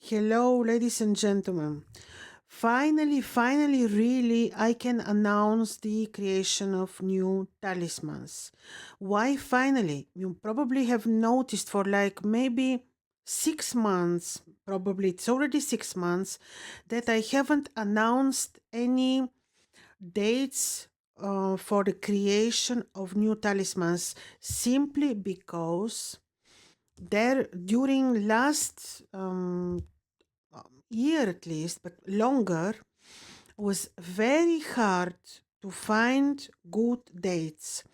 Hello, ladies and gentlemen. Finally, really, I can announce the creation of new talismans. Why finally? You probably have noticed for like maybe 6 months, probably it's already 6 months, that I haven't announced any dates for the creation of new talismans simply because there during last year at least, but longer, was very hard to find good dates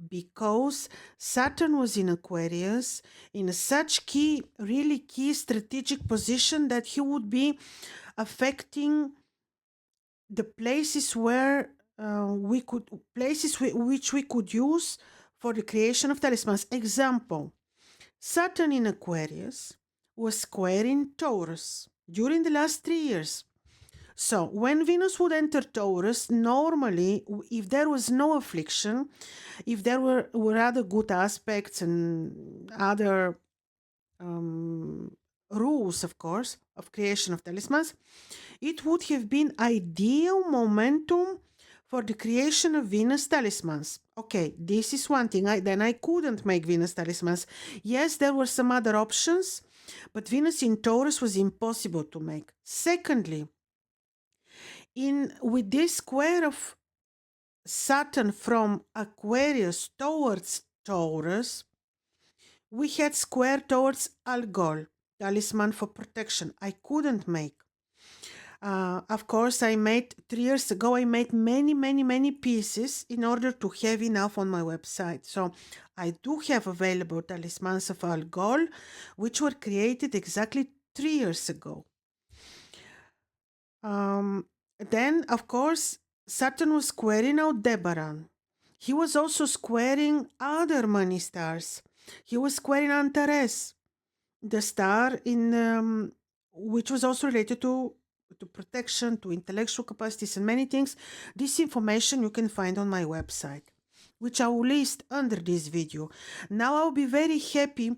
because Saturn was in Aquarius in such key, really key strategic position that he would be affecting the places where we could places which we could use for the creation of talismans. Example: Saturn in Aquarius was square in Taurus during the last 3 years. So, when Venus would enter Taurus, normally, if there was no affliction, if there were other good aspects and other um, rules, of course, of creation of talismans, it would have been ideal momentum for the creation of Venus talismans. Okay, this is one thing. Then I couldn't make Venus talismans. Yes, there were some other options, but Venus in Taurus was impossible to make. Secondly, in with this square of Saturn from Aquarius towards Taurus, we had square towards Algol, talisman for protection. I couldn't make. Of course, I made 3 years ago. I made many pieces in order to have enough on my website. So I do have available talismans of Algol, which were created exactly 3 years ago. Um, then, of course, Saturn was squaring Aldebaran. He was also squaring other money stars. He was squaring Antares, the star in which was also related to protection, to intellectual capacities, and many things. This information you can find on my website, which I will list under this video. Now I'll be very happy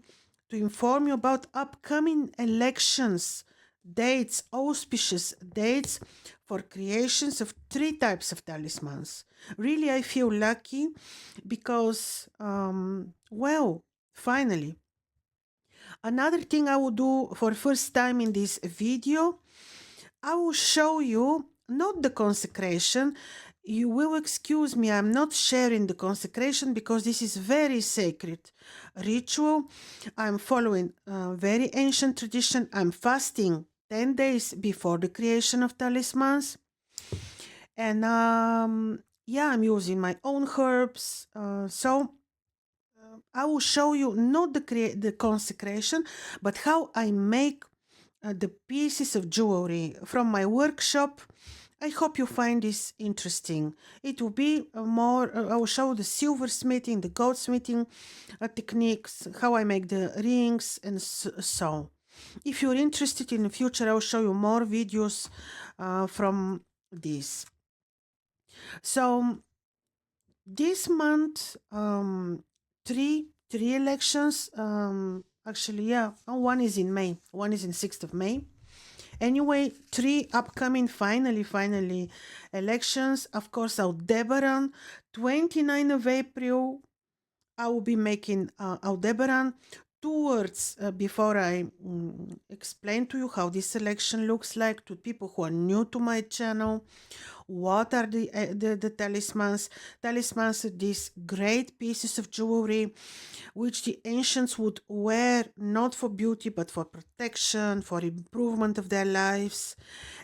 to inform you about upcoming elections, dates, auspicious dates for creations of 3 types of talismans. Really, I feel lucky because, well, finally. Another thing I will do for first time in this video, I will show you not the consecration. You will excuse me, I'm not sharing the consecration because this is very sacred ritual. I'm following a very ancient tradition. I'm fasting 10 days before the creation of talismans. And yeah, I'm using my own herbs. So I will show you not the consecration, but how I make the pieces of jewelry from my workshop. I hope you find this interesting. It will be more, I will show the silversmithing, the goldsmithing techniques, how I make the rings, and so. If you're interested in the future, I will show you more videos from this. So this month, three elections. Actually, yeah, one is in May. One is in 6th of May. Anyway, 3 upcoming, finally, elections. Of course, Aldebaran, 29th of April. I will be making Aldebaran. 2 words before I explain to you how this election looks like to people who are new to my channel. What are the talismans? Talismans are these great pieces of jewelry which the ancients would wear not for beauty but for protection, for improvement of their lives.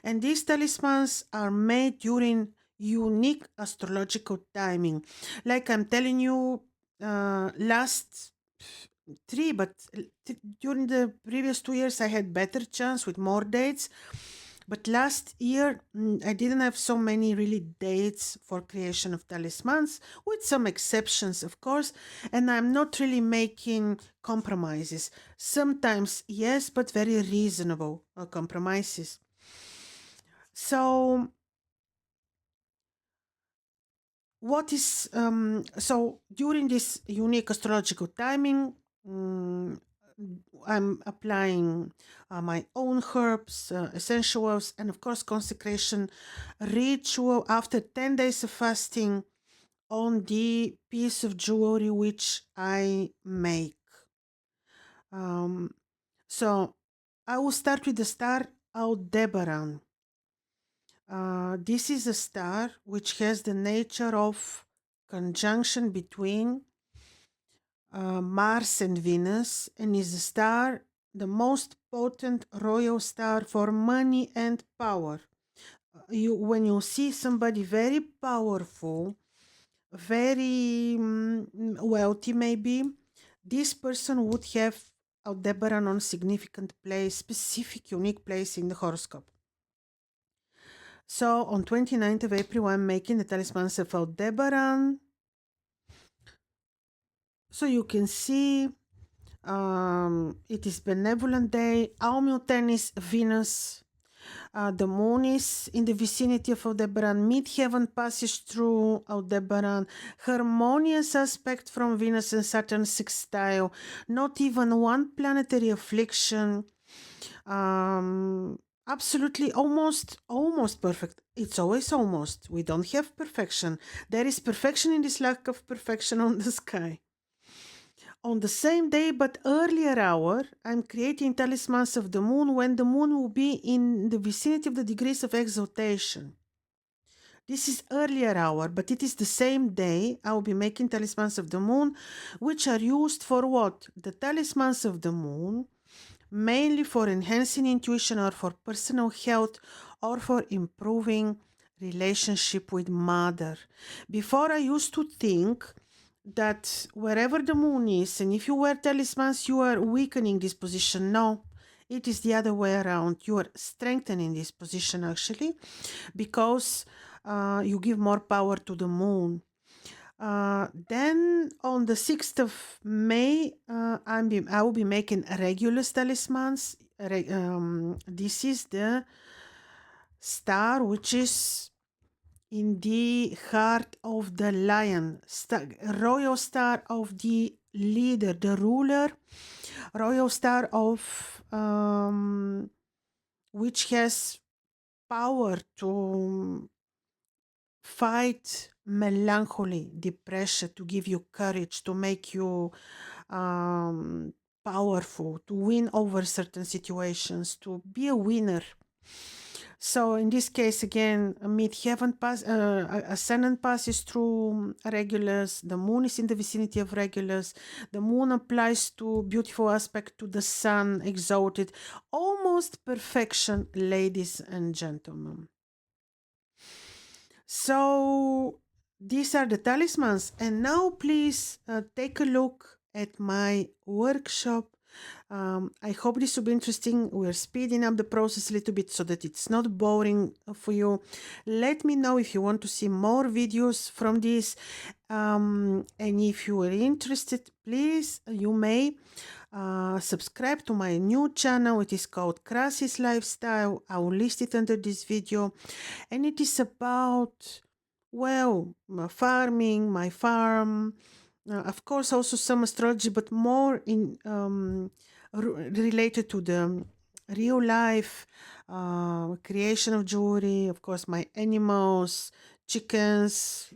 And these talismans are made during unique astrological timing. Like I'm telling you, last three, but during the previous 2 years, I had better chance with more dates. But last year, I didn't have so many really dates for creation of talismans, with some exceptions, of course. And I'm not really making compromises. Sometimes, yes, but very reasonable compromises. So, what is so during this unique astrological timing? I'm applying my own herbs, essentials, and of course consecration ritual after 10 days of fasting on the piece of jewelry which I make. So I will start with the star Aldebaran. This is a star which has the nature of conjunction between Mars and Venus, and is a star, the most potent royal star for money and power. When you see somebody very powerful, very wealthy, maybe this person would have Aldebaran on significant place, specific, unique place in the horoscope. So on 29th of April, I'm making the Talismans of Aldebaran. So you can see it is benevolent day. Almuten is Venus. The moon is in the vicinity of Aldebaran. Midheaven passes through Aldebaran. Harmonious aspect from Venus and Saturn sextile. Not even one planetary affliction. Absolutely almost perfect. It's always almost. We don't have perfection. There is perfection in this lack of perfection on the sky. On the same day but earlier hour, I'm creating talismans of the moon when the moon will be in the vicinity of the degrees of exaltation. This is earlier hour, but it is the same day I will be making talismans of the moon, which are used for what? The talismans of the moon, mainly for enhancing intuition or for personal health or for improving relationship with mother. Before I used to think that wherever the moon is, and if you wear talismans, you are weakening this position. No, it is the other way around. You are strengthening this position actually, because you give more power to the moon. Then on the 6th of May, I will be making Regulus talismans. This is the star which is in the heart of the lion, royal star of the leader, the ruler, royal star of which has power to fight melancholy, depression, to give you courage, to make you powerful, to win over certain situations, to be a winner. So in this case, again, midheaven ascendant passes through Regulus. The moon is in the vicinity of Regulus. The moon applies to beautiful aspect to the sun, exalted, almost perfection, ladies and gentlemen. So these are the talismans, and now please take a look at my workshop. I hope this will be interesting. We're speeding up the process a little bit so that it's not boring for you. Let me know if you want to see more videos from this, and if you are interested, please, you may subscribe to my new channel. It is called Krasi's Lifestyle. I will list it under this video, and it is about, well, farming, my farm, of course also some astrology, but more in related to the real life creation of jewelry, of course my animals, chickens,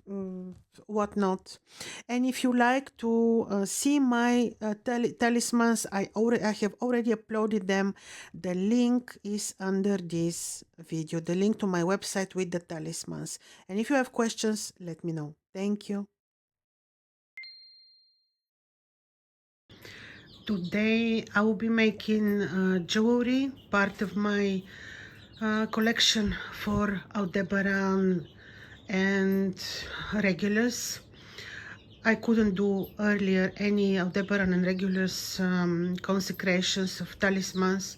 whatnot. And if you like to see my talismans, I have already uploaded them. The link is under this video, the link to my website with the talismans. And if you have questions, let me know. Thank you. Today I will be making jewelry, part of my collection for Aldebaran and Regulus. I couldn't do earlier any Aldebaran and Regulus consecrations of talismans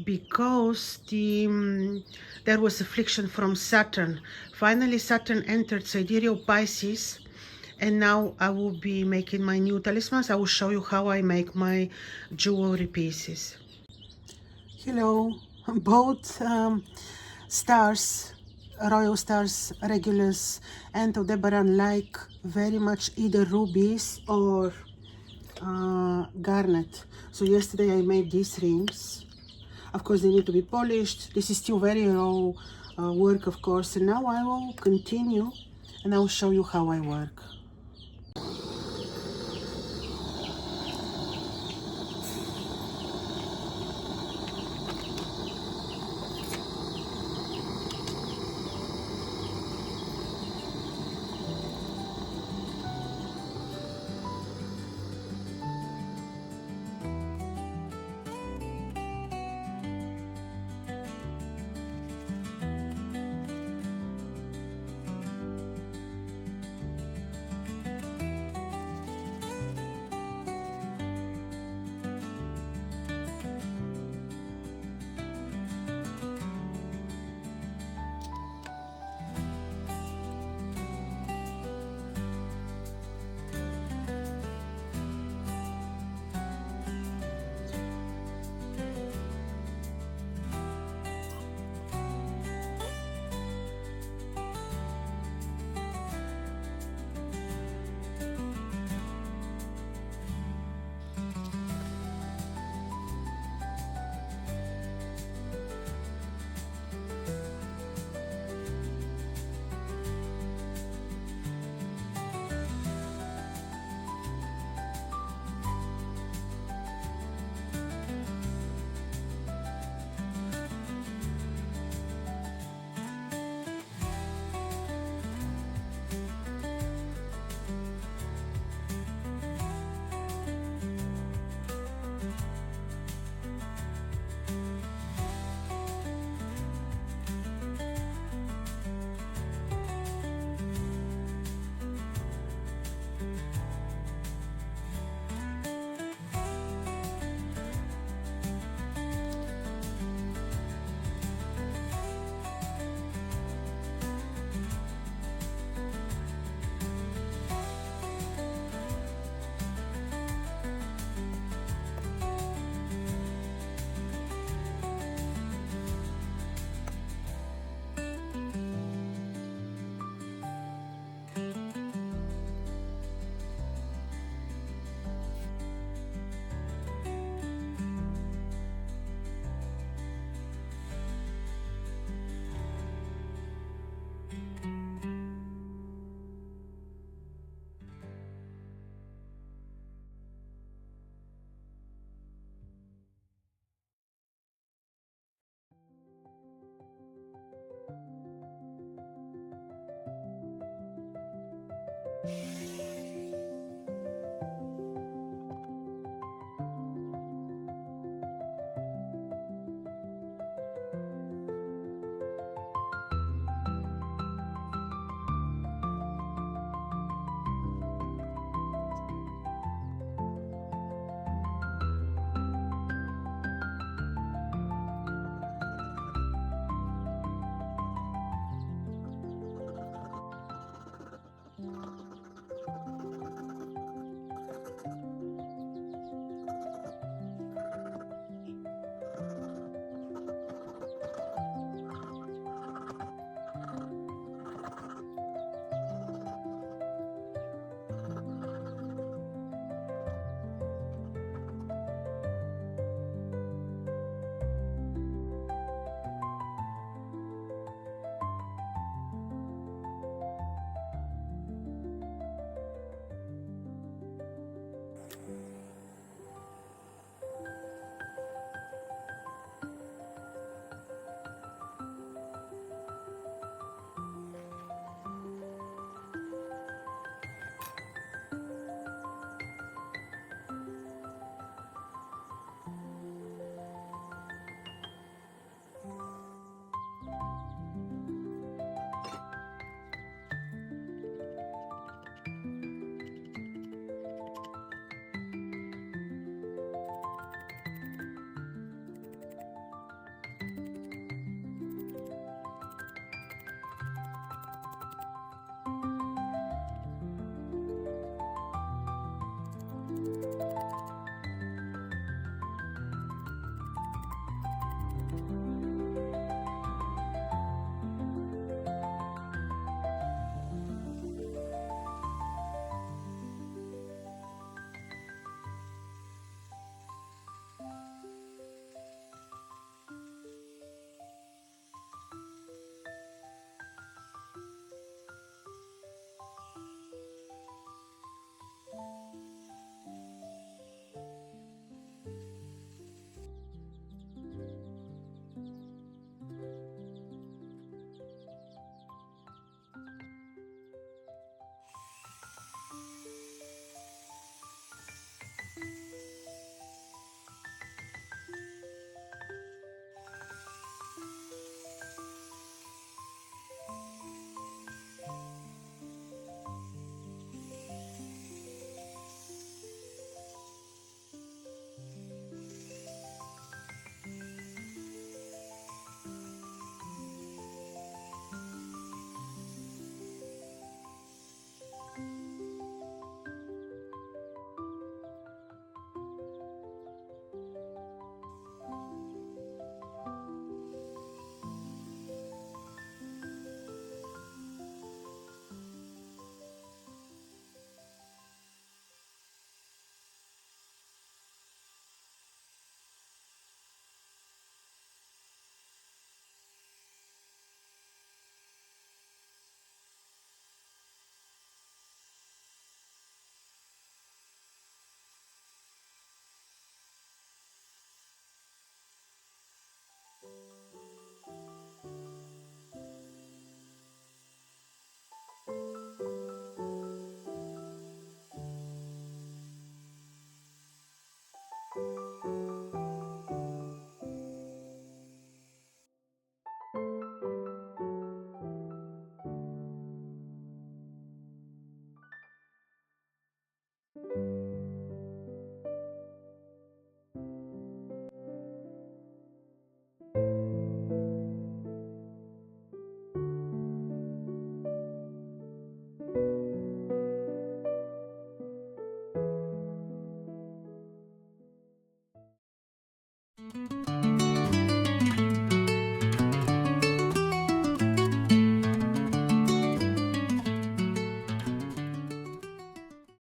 because there was affliction from Saturn. Finally, Saturn entered sidereal Pisces, and now I will be making my new talismans. I will show you how I make my jewelry pieces. Hello, both stars, royal stars, Regulus and Aldebaran, like very much either rubies or garnet. So yesterday I made these rings. Of course they need to be polished. This is still very raw work, of course, and now I will continue and I will show you how I work.